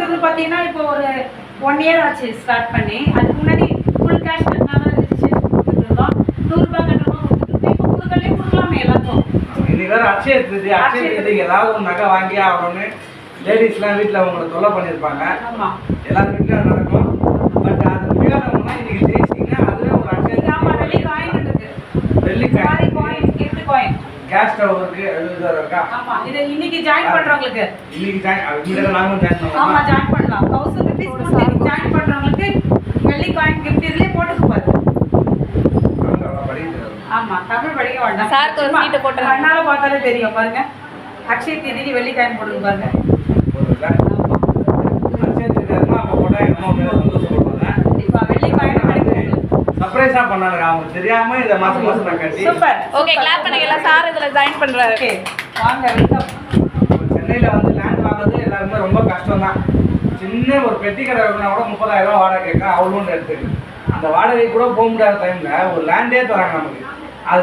வந்து பார்த்தீங்கன்னா இப்போ ஒரு 1 இயர் ஆச்சு ஸ்டார்ட் பண்ணி. அதுக்கு முன்னாடி ஃபுல் கேஷ் கட்டினால ரிஜிஸ்ட்ரேஷன் கொடுத்துருந்தோம். ₹100 கட்டணமாக கொடுத்துருக்கோம். இப்போ கொடுக்கலே கொடுக்கலாமே எல்லாத்தையும். இன்னைக்கு வேறு அட்சய திருதி ஏதாவது ஒரு நகை வாங்கி ஆகணும்னு லேடிஸ்லாம் வீட்டில் அவங்களை தொல்லை பண்ணியிருப்பாங்க. ஆமாம், எல்லாரும் வீட்டிலும் நடக்கும். பட் அது முடியாதவங்கன்னா இன்னைக்கு ஜெயிச்சிங்கன்னா அதுவே ஒரு அட்சய. ஆமாம், வெள்ளி காயின் இருக்குது. வெள்ளி coin gift coin cash stove இருக்கு. அது இருக்கா? ஆமாம், இது இன்னைக்கு ஜாயின் பண்ணுறவங்களுக்கு இன்னைக்கு ஜாயின் நாங்களும் ஜாயின் பண்ணலாம். ஆமாம், ஜாயின் பண்ணலாம். 1000 rupees ஜாயின் பண்ணுறவங்களுக்கு வெள்ளி காயின் கிஃப்ட் இதுலேயே போட்டுக்கு பாரு. ஆமாம், தமிழ் படிக்க வேண்டாம். சாருக்கு ஒரு சீட்டு போட்டு கண்ணால் பார்த்தாலே தெரியும் பாருங்க. அக்ஷய தீதிக்கு வெள்ளி காயின் போட்டுக்கு பாருங்க. இப்போ வெள்ளி காயின் கிடைக்கிறது சர்ப்ரைஸா பண்ணாங்க. அவங்க தெரியாம இத மாசம் மாசம் நான் கட்டி. சூப்பர். ஓகே, கிளாப் பண்ணுங்க. எல்லாம் சார் இதுல ஜாயின் பண்றாரு. ஓகே, வாங்க வெல்கம். சென்னையில வந்து லேண்ட் வாங்குறது எல்லாருமே ரொம்ப கஷ்டம் தான். சின்ன ஒரு பெட்டி கடை இருக்குன்னா கூட 30,000 ரூபாய் வாடகை கேட்க அவ்வளோன்னு எடுத்துக்கு. அந்த வாடகை கூட போக முடியாத டைம்ல ஒரு லேண்டே தராங்க நமக்கு. அது